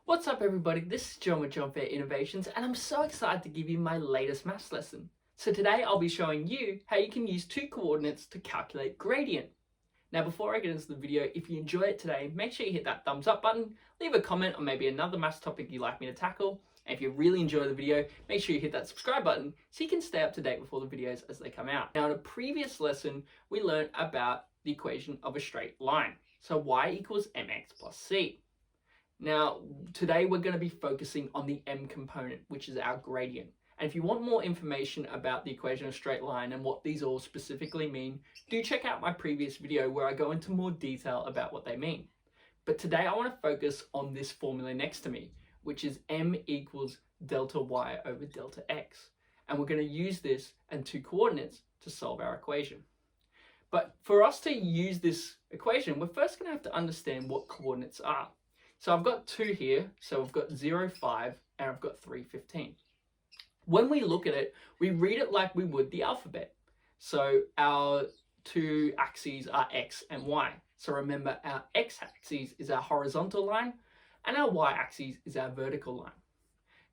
What's up everybody, this is John with John Fair Innovations and I'm so excited to give you my latest maths lesson. So today I'll be showing you how you can use two coordinates to calculate gradient. Now before I get into the video, if you enjoy it today, make sure you hit that thumbs up button, leave a comment on maybe another maths topic you'd like me to tackle, and if you really enjoy the video, make sure you hit that subscribe button so you can stay up to date with all the videos as they come out. Now in a previous lesson, we learned about the equation of a straight line. So y equals mx plus c. Now, today we're going to be focusing on the m component, which is our gradient. And if you want more information about the equation of a straight line and what these all specifically mean, do check out my previous video where I go into more detail about what they mean. But today I want to focus on this formula next to me, which is m equals delta y over delta x. And we're going to use this and two coordinates to solve our equation. But for us to use this equation, we're first going to have to understand what coordinates are. So I've got two here, so I've got 0, 5, and I've got 3, 15. When we look at it, we read it like we would the alphabet. So our two axes are x and y. So remember, our x-axis is our horizontal line, and our y-axis is our vertical line.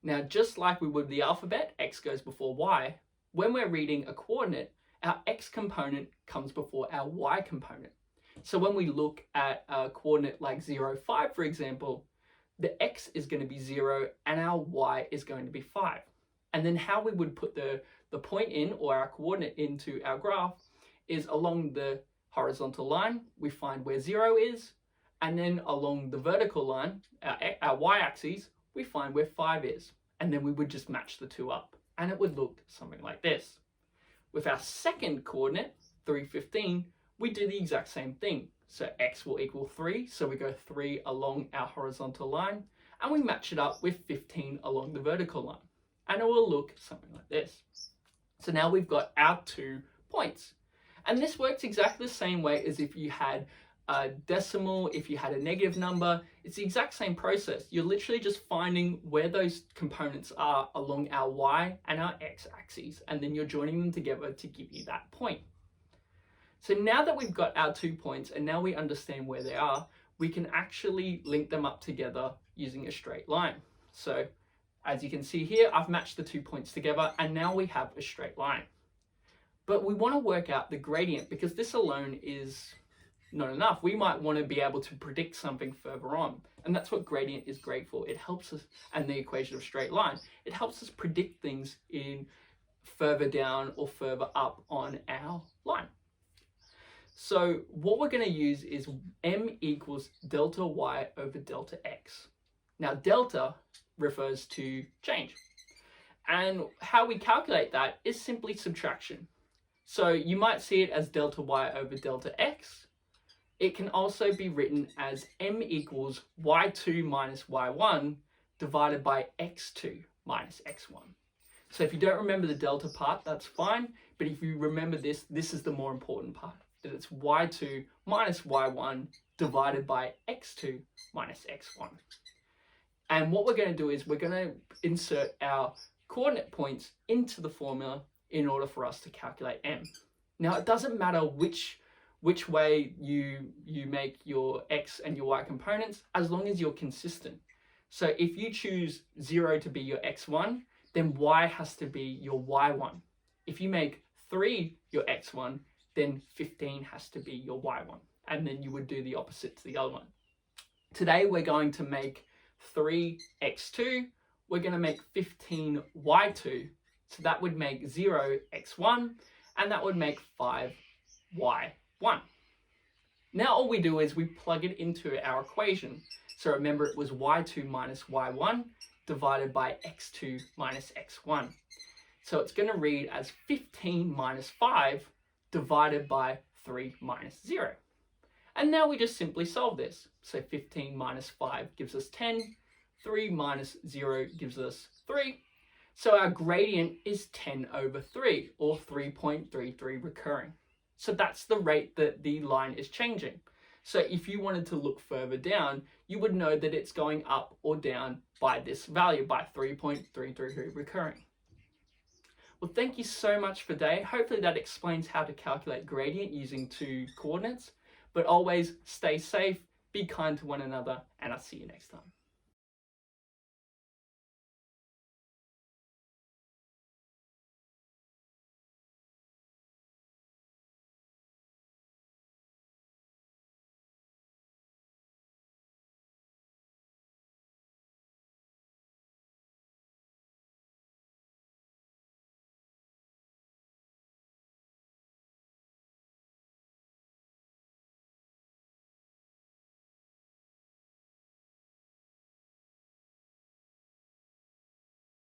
Now, just like we would the alphabet, x goes before y, when we're reading a coordinate, our x component comes before our y component. So when we look at a coordinate like 0, 5, for example, the x is going to be 0 and our y is going to be 5. And then how we would put the point in, or our coordinate into our graph, is along the horizontal line, we find where 0 is, and then along the vertical line, our y-axis, we find where 5 is. And then we would just match the two up, and it would look something like this. With our second coordinate, 3, 15, we do the exact same thing. So x will equal 3, so we go 3 along our horizontal line, and we match it up with 15 along the vertical line. And it will look something like this. So now we've got our 2 points. And this works exactly the same way as if you had a decimal, if you had a negative number. It's the exact same process. You're literally just finding where those components are along our y and our x axes, and then you're joining them together to give you that point. So now that we've got our 2 points and now we understand where they are, we can actually link them up together using a straight line. So as you can see here, I've matched the 2 points together and now we have a straight line. But we want to work out the gradient because this alone is not enough. We might want to be able to predict something further on. And that's what gradient is great for. It helps us, and the equation of a straight line, it helps us predict things in further down or further up on our line. So what we're going to use is m equals delta y over delta x. Now delta refers to change. And how we calculate that is simply subtraction. So you might see it as delta y over delta x. It can also be written as m equals y2 minus y1 divided by x2 minus x1. So if you don't remember the delta part, that's fine. But if you remember this, this is the more important part. That it's y2 minus y1 divided by x2 minus x1. And what we're going to do is we're going to insert our coordinate points into the formula in order for us to calculate m. Now it doesn't matter which way you make your x and your y components, as long as you're consistent. So if you choose 0 to be your x1, then y has to be your y1. If you make 3 your x1, then 15 has to be your y1. And then you would do the opposite to the other one. Today we're going to make 3x2. We're going to make 15y2. So that would make 0x1, and that would make 5y1. Now all we do is we plug it into our equation. So remember, it was y2 minus y1 divided by x2 minus x1. So it's going to read as 15 minus 5 divided by 3 minus 0. And now we just simply solve this. So 15 minus 5 gives us 10. 3 minus 0 gives us 3. So our gradient is 10 over 3, or 3.33 recurring. So that's the rate that the line is changing. So if you wanted to look further down, you would know that it's going up or down by this value, by 3.33 recurring. Well, thank you so much for today. Hopefully that explains how to calculate gradient using two coordinates. But always stay safe, be kind to one another, and I'll see you next time.